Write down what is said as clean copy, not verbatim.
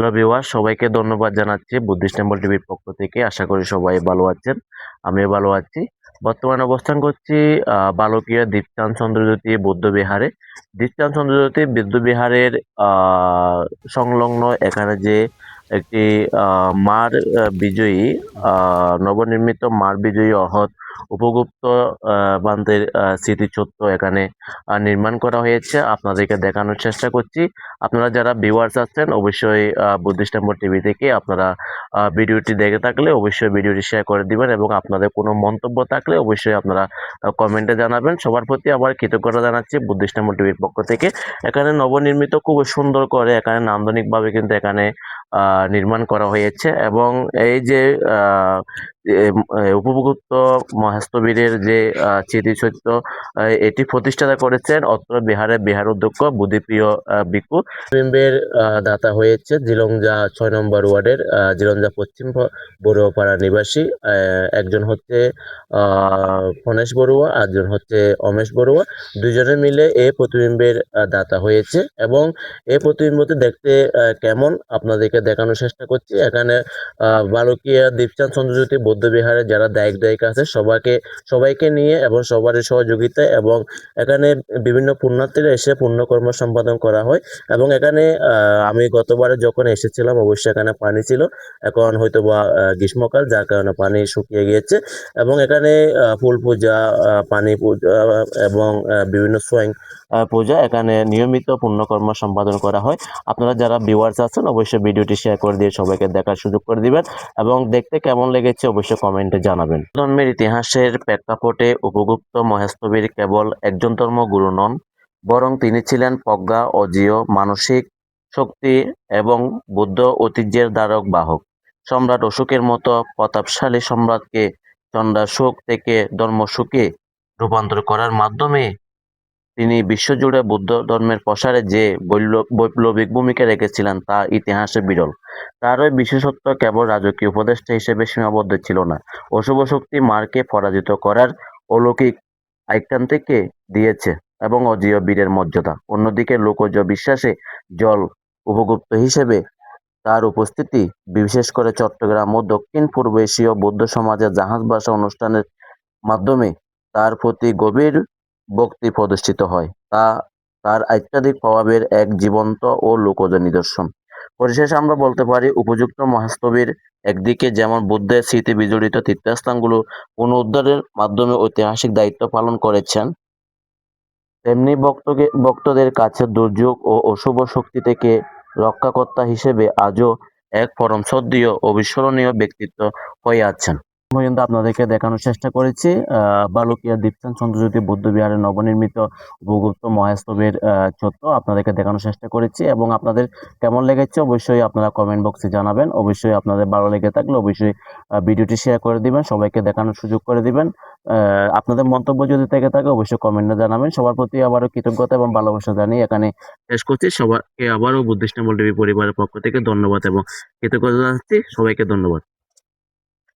Hello viewer, সবাইকে ধন্যবাদ জানাচ্ছি বুদ্ধিস্ট টেম্পল টিভির পক্ষ থেকে। আশা করি সবাই ভালো আছেন, আমিও ভালো আছি। বর্তমানে অবস্থান করছি বালকীয় দীপচাঁদ চন্দ্রজ্যোতি বৌদ্ধ বিহারে। দীপচাঁদ চন্দ্রজ্যোতি বৌদ্ধ বিহারের সংলগ্ন এখানে যে একটি মার বিজয়ী নবনির্মিত মার বিজয়ী অহৎ উপগুপ্ত বান্তের স্মৃতিচত্র এখানে নির্মাণ করা হয়েছে। আপনাদেরকে দেখানোর চেষ্টা করছি। আপনারা যারা ভিউয়ার্স আছেন অবশ্যই বুদ্ধিস্ট টেম্পল টিভি থেকে আপনারা ভিডিওটি দেখে থাকলে অবশ্যই ভিডিওটি শেয়ার করে দিবেন এবং আপনাদের কোনো মন্তব্য থাকলে অবশ্যই আপনারা কমেন্টে জানাবেন। সবার প্রতি আবার কৃতজ্ঞতা জানাচ্ছি বুদ্ধিস্ট টেম্পল টিভির পক্ষ থেকে। এখানে নবনির্মিত খুব সুন্দর করে এখানে নান্দনিকভাবে কিন্তু এখানে নির্মাণ করা হয়েছে এবং এই যে উপভোক্ত মহেশবীরের যে স্মৃতিচত্র এটি প্রতিষ্ঠাতা করেছেন অত্র বিহারের বিহার অধ্যক্ষ বুদ্ধিপ্রিয় ভিক্ষু। বিম্বের দাতা হয়েছে জিলংজা ৬ নম্বর ওয়ার্ডের জিলংজা পশ্চিম বড়ুয়াপাড়া নিবাসী। একজন হচ্ছে ফণেশ বড়ুয়া, একজন হচ্ছে অমেশ বড়ুয়া। দুজনে মিলে এই প্রতিবিম্বের দাতা হয়েছে এবং এই প্রতিবিম্বটি দেখতে কেমন আপনাদেরকে দেখানোর চেষ্টা করছি। এখানে বালকীয় দীপচাঁদ চন্দ্রজ্যোতি বৌদ্ধ বিহারে যারা দায়িক দায়িকা আছে সবাইকে নিয়ে এবং সবারই সহযোগিতায় এবং এখানে বিভিন্ন পুণ্যার্থীরা এসে পুণ্যকর্ম সম্পাদন করা হয় এবং এখানে আমি গতবারে যখন এসেছিলাম অবশ্যই এখানে পানি ছিল, এখন হয়তো বা গ্রীষ্মকাল যার কারণে পানি শুকিয়ে গিয়েছে এবং এখানে ফুল পূজা, পানি পূজা এবং বিভিন্ন স্বয়ং পূজা এখানে নিয়মিত পুণ্যকর্ম সম্পাদন করা হয়। আপনারা যারা ভিউয়ার্স আছেন অবশ্যই ভিডিওটি শেয়ার করে দিয়ে সবাইকে দেখার সুযোগ করে দিবেন এবং দেখতে কেমন লেগেছে অবশ্যই কমেন্টে জানাবেন। ধর্মের ইতিহাসের প্রেক্ষাপটে উপগুপ্ত মহেশবীর কেবল একজন ধর্মগুরু নন, বরং তিনি ছিলেন প্রজ্ঞা, অজেয় মানসিক শক্তি এবং বুদ্ধ ঐতিহ্যের ধারক বাহক। সম্রাট অশোকের মতো প্রতাপশালী সম্রাটকে চণ্ডাশোক থেকে ধর্মশোকে রূপান্তর করার মাধ্যমে তিনি বিশ্বজুড়ে বৌদ্ধ ধর্মের প্রসারে যে বৈপ্লবিক ভূমিকা রেখেছিলেন তা ইতিহাসে বিরল। তার ওই বিশেষত্ব কেবল রাজকীয় উপদেষ্টা হিসেবে সীমাবদ্ধ ছিল না, অশুভ শক্তি মারকে পরাজিত করার অলৌকিক আখ্যানটিকে দিয়েছে এবং অজেয় বীরের মর্যাদা। অন্যদিকে লোকজ বিশ্বাসে জল উপগুপ্ত হিসেবে তার উপস্থিতি, বিশেষ করে চট্টগ্রাম ও দক্ষিণ পূর্ব এশীয় বৌদ্ধ সমাজের জাহাজ ভাষা অনুষ্ঠানের মাধ্যমে তার প্রতি গভীর ভক্তি প্রদর্শিত হয়, তা তার আধ্যাত্মিক প্রভাবের এক জীবন্ত ও লোকজ নিদর্শন। পরিশেষে আমরা বলতে পারি উপযুক্ত মহাস্তবীর একদিকে যেমন বুদ্ধের স্মৃতি বিজড়িত তীর্থস্থানগুলো পুনরুদ্ধারের মাধ্যমে ঐতিহাসিক দায়িত্ব পালন করেছেন, তেমনি ভক্তদের কাছে দুর্যোগ ও অশুভ শক্তি থেকে রক্ষাকর্তা হিসেবে আজও এক পরম শ্রদ্ধেয় অবিস্মরণীয় ব্যক্তিত্ব হয়ে আছেন। পর্যন্ত আপনাদেরকে দেখানোর চেষ্টা করেছি বালকীয় দীপচাঁদ চন্দ্রজ্যোতি বৌদ্ধ বিহারের নবনির্মিত উপগুপ্ত মহাস্তবের চত্বর আপনাদেরকে দেখানোর চেষ্টা করেছি এবং আপনাদের কেমন লেগেছে অবশ্যই আপনারা কমেন্ট বক্সে জানাবেন। অবশ্যই আপনাদের ভালো লেগে থাকলে অবশ্যই ভিডিওটি শেয়ার করে দিবেন, সবাইকে দেখানোর সুযোগ করে দিবেন। আপনাদের মন্তব্য যদি থেকে থাকে অবশ্যই কমেন্টে জানাবেন। সবার প্রতি আবারও কৃতজ্ঞতা এবং ভালোবাসা জানিয়ে এখানে শেষ করছি। সবাইকে আবারও বুদ্ধিস্ট টেম্পল টিভি পরিবারের পক্ষ থেকে ধন্যবাদ এবং কৃতজ্ঞতা জানাচ্ছি। সবাইকে ধন্যবাদ।